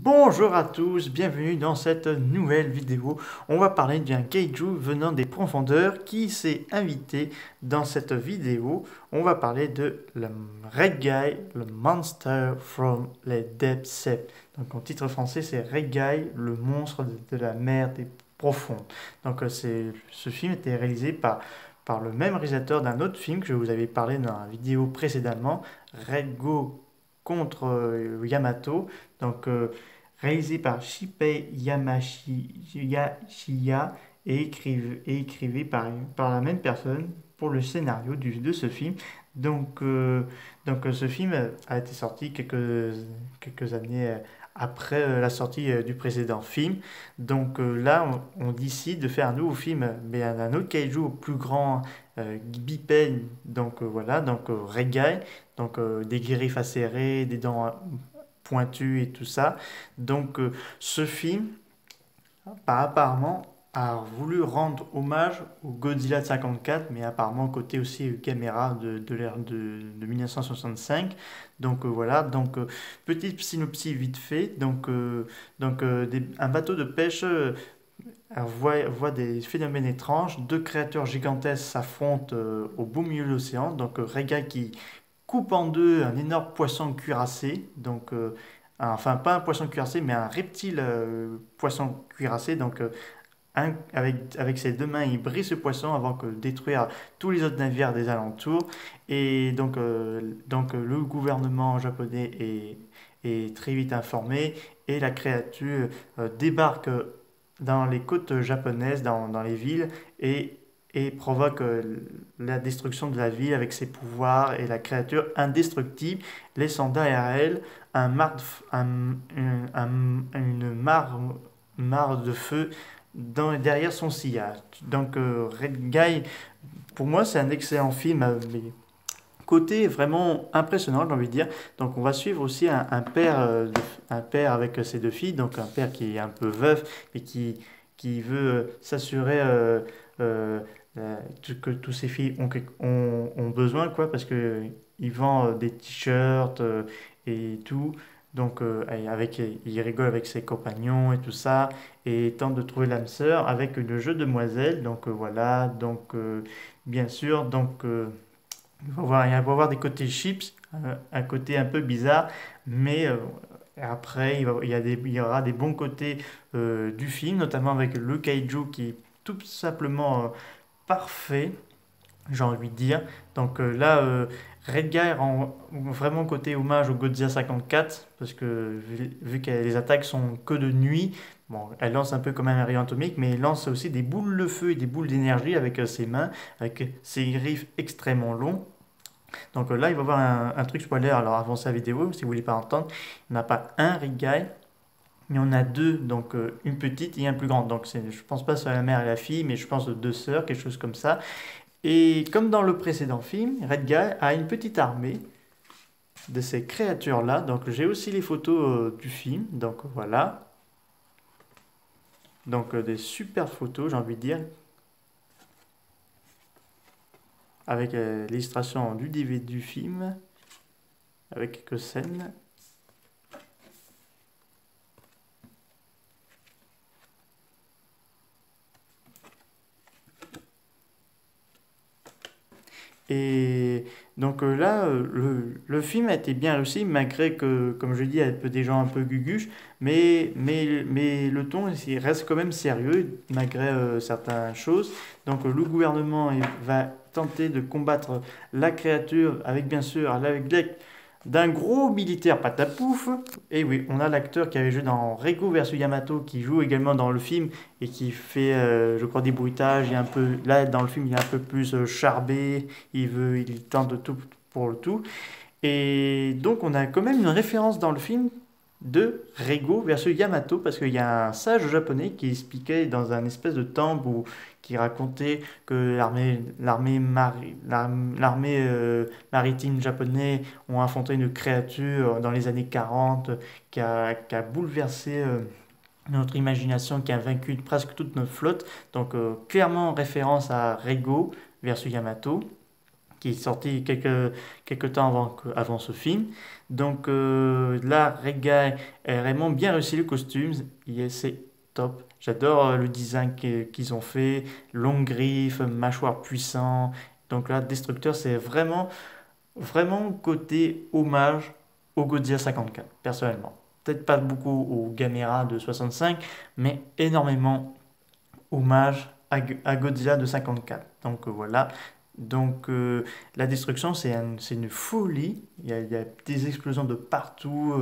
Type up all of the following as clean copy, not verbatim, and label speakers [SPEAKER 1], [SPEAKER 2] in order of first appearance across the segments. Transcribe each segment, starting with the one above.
[SPEAKER 1] Bonjour à tous, bienvenue dans cette nouvelle vidéo. On va parler d'un kaiju venant des profondeurs qui s'est invité dans cette vidéo. On va parler de le Red Guy, le Monster from the Deep Sea. Donc en titre français c'est Red Guy, le monstre de la mer des profondes. Donc ce film était réalisé par le même réalisateur d'un autre film que je vous avais parlé dans la vidéo précédemment, Red Go contre Yamato. Donc, réalisé par Shippei Yashiya et écrivé par la même personne pour le scénario de ce film. Donc, ce film a été sorti quelques années après la sortie du précédent film. Donc là, on décide de faire un nouveau film, mais un autre kaiju plus grand, bipède. Donc voilà, donc Regai, donc des griffes acérées, des dents pointues et tout ça. Donc ce film, apparemment, a voulu rendre hommage au Godzilla de 54, mais apparemment côté aussi caméra de l'ère de 1965. Donc voilà, donc petite synopsis vite fait. Un bateau de pêche voit des phénomènes étranges. Deux créatures gigantesques s'affrontent au beau milieu de l'océan. Donc Rega qui coupe en deux un énorme poisson cuirassé. Donc enfin pas un poisson cuirassé, mais un reptile poisson cuirassé. Donc avec ses deux mains, il brise ce poisson avant de détruire tous les autres navires des alentours. Et le gouvernement japonais est très vite informé et la créature débarque dans les côtes japonaises, dans les villes, et provoque la destruction de la ville avec ses pouvoirs et la créature indestructible, laissant derrière elle un mar- une mare de feu derrière son sillage. Donc Red Guy, pour moi, c'est un excellent film, mais côté vraiment impressionnant, j'ai envie de dire. Donc on va suivre aussi un père avec ses deux filles, donc un père qui est un peu veuf, mais qui veut s'assurer que tous ses filles ont besoin, quoi, parce que il vend des t-shirts et tout. Donc il rigole avec ses compagnons et tout ça, et tente de trouver l'âme sœur avec le jeu de demoiselle. Donc voilà, donc bien sûr, il va y avoir des côtés chips, un côté un peu bizarre, mais après, il y aura des bons côtés du film, notamment avec le kaiju qui est tout simplement parfait, j'ai envie de dire. Donc là, Red Guy rend vraiment côté hommage au Godzilla 54, parce que vu que les attaques sont que de nuit, bon, elle lance un peu comme un rayon atomique, mais elle lance aussi des boules de feu et des boules d'énergie avec ses mains, avec ses griffes extrêmement longs. Donc là, il va y avoir un truc spoiler. Alors avant sa vidéo, si vous voulez pas entendre, il n'y en a pas un Red Guy, mais on a deux. Donc une petite et un plus grand. Donc je pense pas sur la mère et la fille, mais je pense de deux sœurs, quelque chose comme ça. Et comme dans le précédent film, Red Guy a une petite armée de ces créatures-là. Donc j'ai aussi les photos du film. Donc voilà. Donc des super photos, j'ai envie de dire, avec l'illustration du DVD du film, avec quelques scènes. Et donc là, le film a été bien réussi, malgré que, comme je dis, il y a des gens un peu guguches, mais le ton il reste quand même sérieux, malgré certaines choses. Donc le gouvernement va tenter de combattre la créature avec, bien sûr, avec l'aide d'un gros militaire patapouf. Et oui, on a l'acteur qui avait joué dans Rego versus Yamato, qui joue également dans le film et qui fait, je crois, des bruitages. Et un peu, là, dans le film, il est un peu plus charbé, il tente de tout pour le tout. Et donc, on a quand même une référence dans le film de Rego versus Yamato, parce qu'il y a un sage japonais qui expliquait dans un espèce de temple qui racontait que l'armée maritime japonaise ont affronté une créature dans les années 40 qui a bouleversé notre imagination, qui a vaincu presque toute notre flotte. Donc clairement référence à Rego versus Yamato, qui est sorti quelques temps avant ce film. Donc là, Red est vraiment bien réussi le costume, c'est top. J'adore le design qu'ils ont fait, longue griffe, mâchoire puissant. Donc là, Destructeur, c'est vraiment côté hommage au Godzilla 54, personnellement. Peut-être pas beaucoup au Gamera de 65, mais énormément hommage à Godzilla de 54. Donc voilà. Donc la destruction, c'est une folie. Il y a des explosions de partout.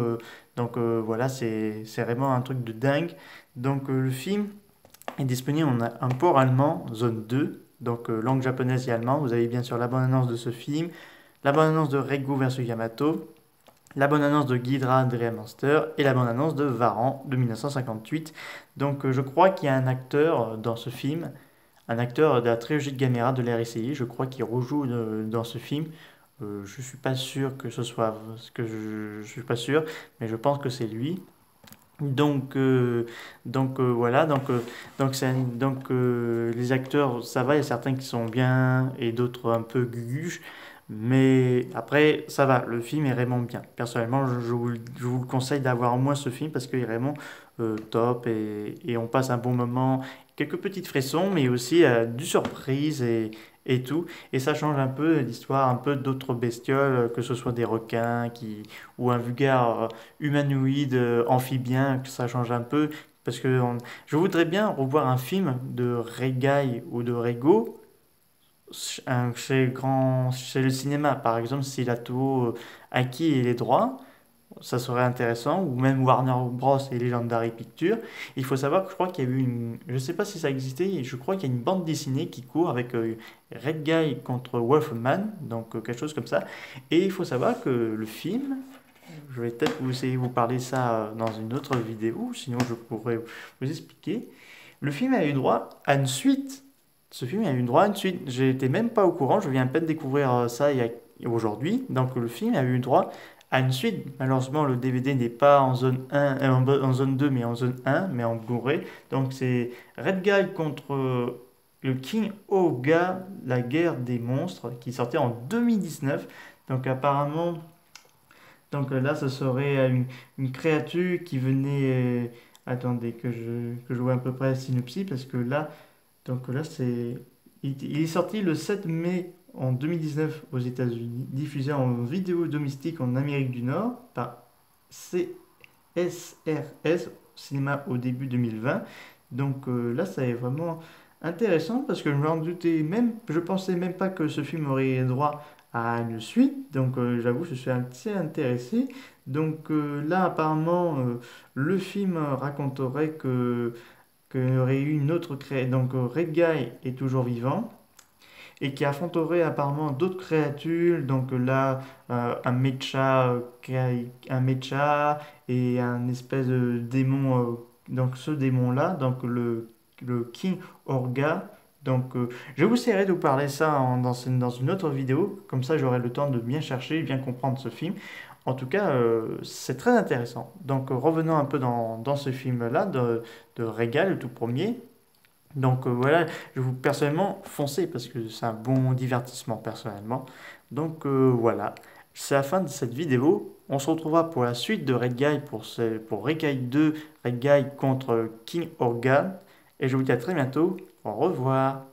[SPEAKER 1] Donc voilà, c'est vraiment un truc de dingue. Donc le film est disponible en un port allemand, zone 2. Donc langue japonaise et allemand. Vous avez bien sûr la bande-annonce de ce film, la bande-annonce de Reigo versus Yamato, la bande-annonce de Ghidra Dream Monster et la bande-annonce de Varan de 1958. Donc je crois qu'il y a un acteur dans ce film, un acteur de la trilogie de Gamera de l'RCI, je crois qu'il rejoue dans ce film. Je suis pas sûr que ce soit que je suis pas sûr, mais je pense que c'est lui. Donc, voilà, les acteurs, ça va, il y a certains qui sont bien et d'autres un peu guguches, mais après, ça va, le film est vraiment bien. Personnellement, je vous le conseille d'avoir au moins ce film parce qu'il est vraiment top et on passe un bon moment, quelques petites frissons, mais aussi du surprise et tout. Et ça change un peu l'histoire, un peu d'autres bestioles, que ce soit des requins ou un vulgaire humanoïde, amphibien, que ça change un peu. Parce que je voudrais bien revoir un film de Regai ou de Rego chez le cinéma. Par exemple, si la Toho acquis les droits, ça serait intéressant. Ou même Warner Bros. Et Legendary Pictures. Il faut savoir que je crois qu'il y a eu une. Je ne sais pas si ça existait, je crois qu'il y a une bande dessinée qui court avec Red Guy contre Wolfman, donc quelque chose comme ça. Et il faut savoir que le film, je vais peut-être vous essayer de vous parler ça dans une autre vidéo, sinon je pourrais vous expliquer. Le film a eu droit à une suite. Ce film a eu droit à une suite. J'étais même pas au courant, je viens à peine de découvrir ça aujourd'hui. Donc le film a eu droit à une suite. Malheureusement, le DVD n'est pas en zone 1, en zone 2, mais en zone 1, mais en Blu-ray. Donc c'est Red Guy contre le King Oga, la guerre des monstres, qui sortait en 2019. Donc apparemment, donc là, ce serait une créature qui venait. Attendez, que je vois à peu près le synopsis, parce que là, donc là, il est sorti le 7 mai en 2019 aux États-Unis, diffusé en vidéo domestique en Amérique du Nord par CSRS Cinéma au début 2020. Donc là, ça est vraiment intéressant parce que je m'en doutais même, je pensais même pas que ce film aurait droit à une suite. Donc j'avoue, je suis assez intéressé. Donc là, apparemment, le film raconterait qu'il y aurait eu une autre créature. Donc Red Guy est toujours vivant et qui affronterait apparemment d'autres créatures. Donc là, un mecha et un espèce de démon. Donc ce démon-là, donc le King Orga. Donc je vous essaierai de vous parler ça dans une autre vidéo. Comme ça, j'aurai le temps de bien chercher et bien comprendre ce film. En tout cas, c'est très intéressant. Donc revenons un peu dans ce film-là de Régal, le tout premier. Donc voilà, je vous personnellement foncez parce que c'est un bon divertissement personnellement. Donc voilà, c'est la fin de cette vidéo. On se retrouvera pour la suite de Red Guy pour Red Guy 2, Red Guy contre King Organ. Et je vous dis à très bientôt. Au revoir.